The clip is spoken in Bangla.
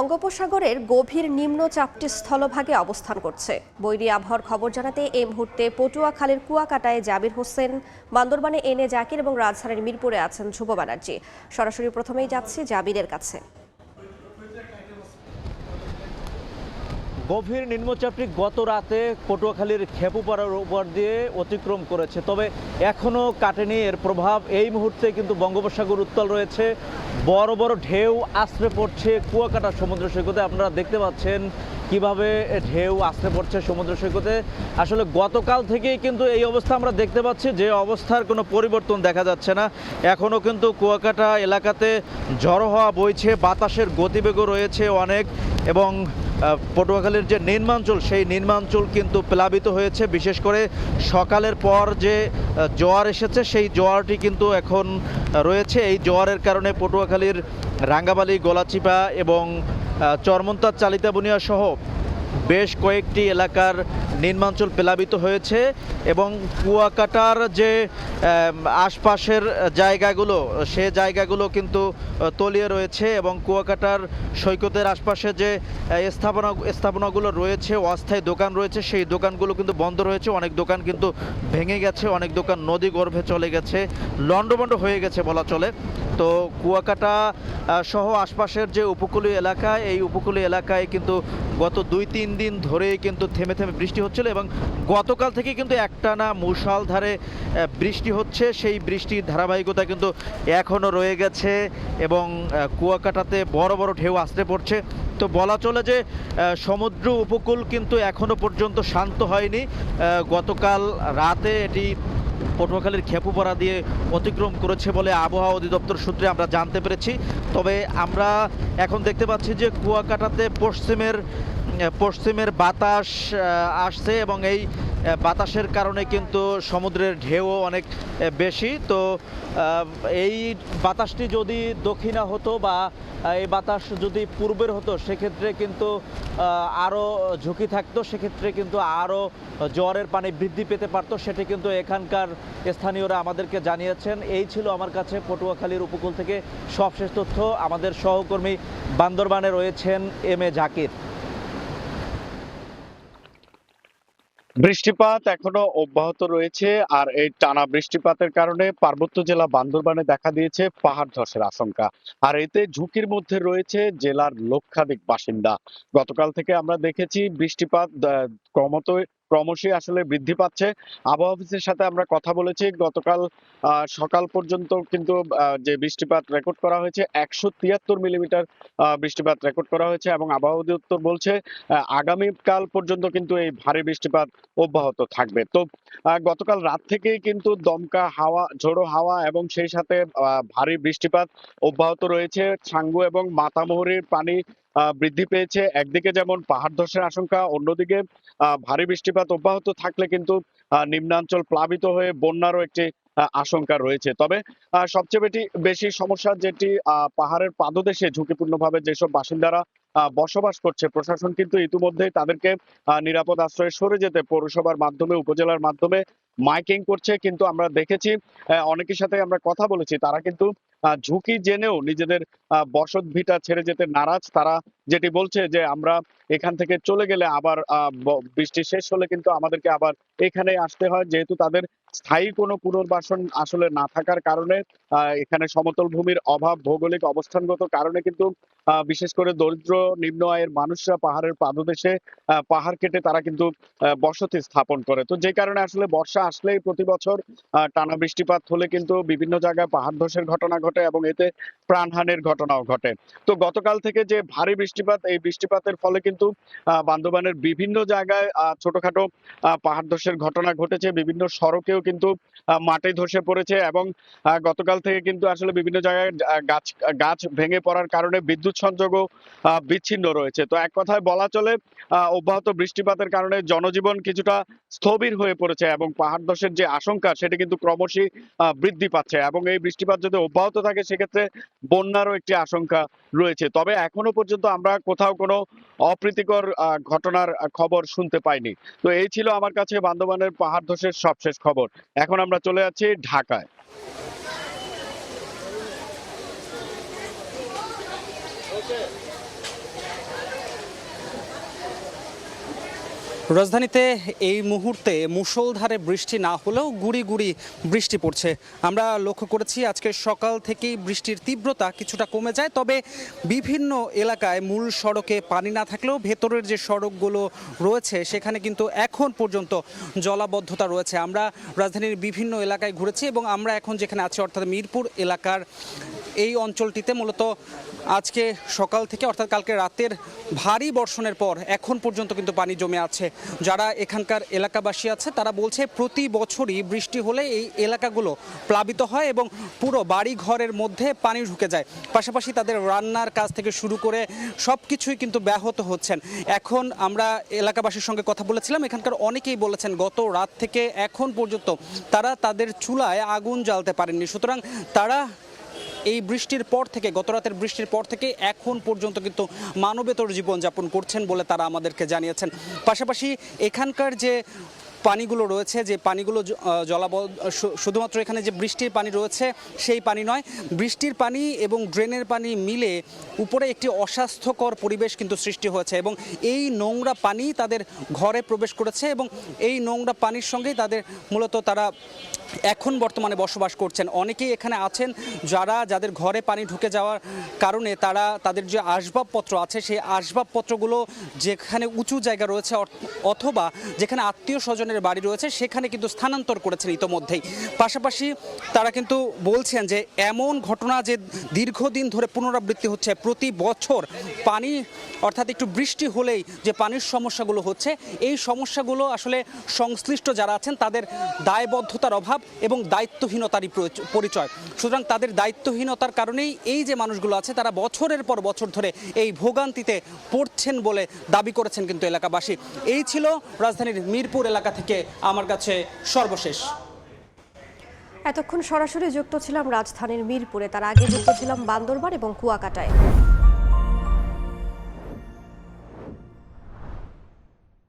বঙ্গোপসাগরের গভীর নিম্নচাপটি স্থলভাগে অবস্থান করছে। বৈরী আবহাওয়ার খবর জানাতে এই মুহূর্তে পটুয়াখালীর কুয়াকাটায় জাবির হোসেন, বান্দরবানে এনে জাকির এবং রাজধানীর মিরপুরে আছেন ধ্রুব ব্যানার্জি। সরাসরি প্রথমেই যাচ্ছি জাবিরের কাছে। গভীর নিম্নচাপটি গত রাতে পটুয়াখালীর খেপুপাড়ার উপর দিয়ে অতিক্রম করেছে, তবে এখনও কাটেনি। এর প্রভাব এই মুহূর্তে কিন্তু বঙ্গোপসাগর উত্তাল রয়েছে। বড় বড় ঢেউ আছড়ে পড়ছে কুয়াকাটা সমুদ্র সৈকতে। আপনারা দেখতে পাচ্ছেন কিভাবে ঢেউ আছড়ে পড়ছে সমুদ্র সৈকতে। আসলে গতকাল থেকেই কিন্তু এই অবস্থা আমরা দেখতে পাচ্ছি, যে অবস্থার কোনো পরিবর্তন দেখা যাচ্ছে না। এখনও কিন্তু কুয়াকাটা এলাকাতে ঝড়ো হাওয়া বইছে, বাতাসের গতিবেগও রয়েছে অনেক, এবং পটুয়াখালীর যে নিম্নাঞ্চল সেই নিম্নাঞ্চল কিন্তু প্লাবিত হয়েছে। বিশেষ করে সকালের পর যে জোয়ার এসেছে সেই জোয়ারটি কিন্তু এখন রয়েছে। এই জোয়ারের কারণে পটুয়াখালীর রাঙ্গাবালী, গলাচিপা এবং চরমন্তার, চালিতাবুনিয়া সহ বেশ কয়েকটি এলাকার নিম্নাঞ্চল প্লাবিত হয়েছে, এবং কুয়াকাটার যে আশপাশের জায়গাগুলো সে জায়গাগুলো কিন্তু তলিয়ে রয়েছে, এবং কুয়াকাটার সৈকতের আশপাশে যে স্থাপনাগুলো রয়েছে, অস্থায়ী দোকান রয়েছে, সেই দোকানগুলো কিন্তু বন্ধ রয়েছে। অনেক দোকান কিন্তু ভেঙে গেছে, অনেক দোকান নদী গর্ভে চলে গেছে, লণ্ডভণ্ড হয়ে গেছে বলা চলে। তো কুয়াকাটা সহ আশপাশের যে উপকূলীয় এলাকা, এই উপকূলীয় এলাকায় কিন্তু গত 2-3 দিন ধরেই কিন্তু থেমে থেমে বৃষ্টি হচ্ছিল, এবং গতকাল থেকে কিন্তু একটানা মুষলধারে বৃষ্টি হচ্ছে। সেই বৃষ্টির ধারাবাহিকতা কিন্তু এখনও রয়ে গেছে, এবং কুয়াকাটাতে বড় বড় ঢেউ আসতে পড়ছে। তো বলা চলে যে সমুদ্র উপকূল কিন্তু এখনও পর্যন্ত শান্ত হয়নি। গতকাল রাতে এটি পটুয়াখালীর খেপুপাড়া দিয়ে অতিক্রম করেছে বলে আবহাওয়া অধিদপ্তর সূত্রে আমরা জানতে পেরেছি। তবে আমরা এখন দেখতে পাচ্ছি যে কুয়াকাটাতে পশ্চিমের বাতাস আসছে, এবং এই বাতাসের কারণে কিন্তু সমুদ্রের ঢেউও অনেক বেশি। তো এই বাতাসটি যদি দক্ষিণা হতো বা এই বাতাস যদি পূর্বের হতো, সেক্ষেত্রে কিন্তু আরও ঝুঁকি থাকতো, সেক্ষেত্রে কিন্তু আরও জোয়ারের পানি বৃদ্ধি পেতে পারতো। সেটি কিন্তু এখানকার স্থানীয়রা আমাদেরকে জানিয়েছেন। এই ছিল আমার কাছে পটুয়াখালীর উপকূল থেকে সবশেষ তথ্য। আমাদের সহকর্মী বান্দরবানে রয়েছেন এম এ জাকির। বৃষ্টিপাত এখনো অব্যাহত রয়েছে, আর এই টানা বৃষ্টিপাতের কারণে পার্বত্য জেলা বান্দরবানে দেখা দিয়েছে পাহাড় ধসের আশঙ্কা। আর এতে ঝুঁকির মধ্যে রয়েছে জেলার লক্ষাধিক বাসিন্দা। গতকাল থেকে আমরা দেখেছি বৃষ্টিপাত ক্রমশই আসলে বৃদ্ধি পাচ্ছে। আবহাওয়া অফিসের সাথে আমরা কথা বলেছি। গতকাল সকাল পর্যন্ত কিন্তু যে বৃষ্টিপাত রেকর্ড করা হয়েছে 173 মিলিমিটার বৃষ্টিপাত রেকর্ড করা হয়েছে, এবং আবহাওয়া অধিদপ্তর বলছে আগামীকাল পর্যন্ত কিন্তু এই ভারী বৃষ্টিপাত অব্যাহত থাকবে। তো গতকাল রাত থেকেই কিন্তু দমকা হাওয়া, ঝোড়ো হাওয়া এবং সেই সাথে ভারী বৃষ্টিপাত অব্যাহত রয়েছে। ছাঙ্গু এবং মাতামুহুরীর পানি বৃদ্ধি পেয়েছে। একদিকে যেমন পাহাড় ধসের আশঙ্কা, অন্যদিকে ভারী বৃষ্টিপাত অব্যাহত থাকলে কিন্তু নিম্নাঞ্চল প্লাবিত হয়ে বন্যারও একটি আশঙ্কা রয়েছে। তবে সবচেয়ে বেশি সমস্যা যেটি পাহাড়ের পাদদেশে ঝুঁকিপূর্ণভাবে যেসব বাসিন্দারা বসবাস করছে, প্রশাসন কিন্তু ইতিমধ্যেই তাদেরকে নিরাপদ আশ্রয়ে সরে যেতে পৌরসভার মাধ্যমে, উপজেলার মাধ্যমে মাইকিং করছে। কিন্তু আমরা দেখেছি অনেকের সাথে আমরা কথা বলেছি, তারা কিন্তু ঝুঁকি জেনেও নিজেদের বসত ভিটা ছেড়ে যেতে নারাজ। তারা যেটি বলছে যে আমরা এখান থেকে চলে গেলে আবার বৃষ্টি শেষ হলে কিন্তু আমাদেরকে আবার এখানে আসতে হয়, যেহেতু তাদের স্থায়ী কোনো পুনর্বাসন আসলে না থাকার কারণে, এখানে সমতল ভূমির অভাব, ভৌগোলিক অবস্থানগত কারণে কিন্তু বিশেষ করে দরিদ্র নিম্ন আয়ের মানুষরা পাহাড়ের পাদদেশে পাহাড় কেটে তারা কিন্তু বসতি স্থাপন করে। তো যে কারণে আসলে বর্ষা আসলেই প্রতি বছর টানা বৃষ্টিপাত হলে কিন্তু বিভিন্ন জায়গায় পাহাড় ধসের ঘটনা ঘটে, এবং এতে প্রাণহানির ঘটনাও ঘটে। তো গতকাল থেকে যে ভারী বৃষ্টিপাত, এই বৃষ্টিপাতের ফলে কিন্তু বান্দরবানের বিভিন্ন জায়গায় ছোটখাটো পাহাড় ধসের ঘটনা ঘটেছে। বিভিন্ন সড়কেও কিন্তু মাটি ধসে পড়েছে, এবং গতকাল থেকে কিন্তু আসলে বিভিন্ন জায়গায় গাছ ভেঙে পড়ার কারণে বিদ্যুৎ সংযোগও বিচ্ছিন্ন রয়েছে। তো এক কথায় বলা চলে অব্যাহত বৃষ্টিপাতের কারণে জনজীবন কিছুটা স্থবির হয়ে পড়েছে, এবং পাহাড় ধসের যে আশঙ্কা সেটি কিন্তু ক্রমশই বৃদ্ধি পাচ্ছে, এবং এই বৃষ্টিপাত যদি অব্যাহত থাকে সেক্ষেত্রে বন্যারও একটি আশঙ্কা রয়েছে। তবে এখনো পর্যন্ত আমরা কোথাও কোনো অপ্রীতিকর ঘটনার খবর শুনতে পাইনি। তো এই ছিল আমার কাছে বান্দরবানের পাহাড় ধসের সবশেষ খবর। এখন আমরা চলে যাচ্ছি ঢাকায়। রাজধানীতে এই মুহূর্তে মুষলধারে বৃষ্টি না হলেও গুড়ি গুড়ি বৃষ্টি পড়ছে। আমরা লক্ষ্য করেছি আজকে সকাল থেকেই বৃষ্টির তীব্রতা কিছুটা কমে যায়, তবে বিভিন্ন এলাকায় মূল সড়কে পানি না থাকলেও ভেতরের যে সড়কগুলো রয়েছে সেখানে কিন্তু এখন পর্যন্ত জলাবদ্ধতা রয়েছে। আমরা রাজধানীর বিভিন্ন এলাকায় ঘুরেছি এবং আমরা এখন যেখানে আছি অর্থাৎ মিরপুর এলাকার এই অঞ্চলটিতে মূলত আজকে সকাল থেকে অর্থাৎ কালকে রাতের ভারী বর্ষণের পর এখন পর্যন্ত কিন্তু পানি জমে আছে। যারা এখানকার এলাকাবাসী আছে তারা বলছে প্রতি বছরই বৃষ্টি হলে এই এলাকাগুলো প্লাবিত হয় এবং পুরো বাড়ি ঘরের মধ্যে পানি ঢুকে যায়। পাশাপাশি তাদের রান্নার কাজ থেকে শুরু করে সব কিছুই কিন্তু ব্যাহত হচ্ছেন। এখন আমরা এলাকাবাসীর সঙ্গে কথা বলেছিলাম, এখানকার অনেকেই বলেছেন গত রাত থেকে এখন পর্যন্ত তারা তাদের চুলায় আগুন জ্বালতে পারেননি। সুতরাং তারা এই বৃষ্টির পর থেকে গত রাতের বৃষ্টির পর থেকে এখন পর্যন্ত কিন্তু মানবেতর জীবনযাপন করছেন বলে তারা আমাদেরকে জানিয়েছেন। পাশাপাশি এখানকার যে পানিগুলো রয়েছে, যে পানিগুলো শুধুমাত্র এখানে যে বৃষ্টির পানি রয়েছে সেই পানি নয়, বৃষ্টির পানি এবং ড্রেনের পানি মিলে উপরে একটি অস্বাস্থ্যকর পরিবেশ কিন্তু সৃষ্টি হয়েছে এবং এই নোংরা পানি তাদের ঘরে প্রবেশ করেছে এবং এই নোংরা পানির সঙ্গেই মূলত তারা এখন বর্তমানে বসবাস করছেন। অনেকেই এখানে আছেন যাদের ঘরে পানি ঢুকে যাওয়ার কারণে তাদের যে আসবাবপত্র আছে সেই আসবাবপত্রগুলো যেখানে উঁচু জায়গা রয়েছে অথবা যেখানে আত্মীয় স্বজনের বাড়ি রয়েছে সেখানে কিন্তু স্থানান্তর করেছেন ইতোমধ্যেই। পাশাপাশি তারা কিন্তু বলছেন যে এমন ঘটনা যে দীর্ঘদিন ধরে পুনরাবৃত্তি হচ্ছে, প্রতি বছর পানি অর্থাৎ একটু বৃষ্টি হলেই যে পানির সমস্যাগুলো হচ্ছে এই সমস্যাগুলো আসলে সংশ্লিষ্ট যারা আছেন তাদের দায়বদ্ধতার অভাব এবং দায়িত্বহীনতারই পরিচয়। সুতরাং তাদের দায়িত্বহীনতার কারণেই এই যে মানুষগুলো আছে তারা বছরের পর বছর ধরে এই ভোগান্তিতে পড়ছেন বলে দাবি করেছেন কিন্তু এলাকাবাসী। এই ছিল রাজধানীর মিরপুর এলাকা থেকে আমার কাছে সর্বশেষ। এতক্ষণ সরাসরি যুক্ত ছিলাম রাজধানীর মিরপুরে, তার আগে যুক্ত ছিলাম বান্দরবান এবং কুয়াকাটায়।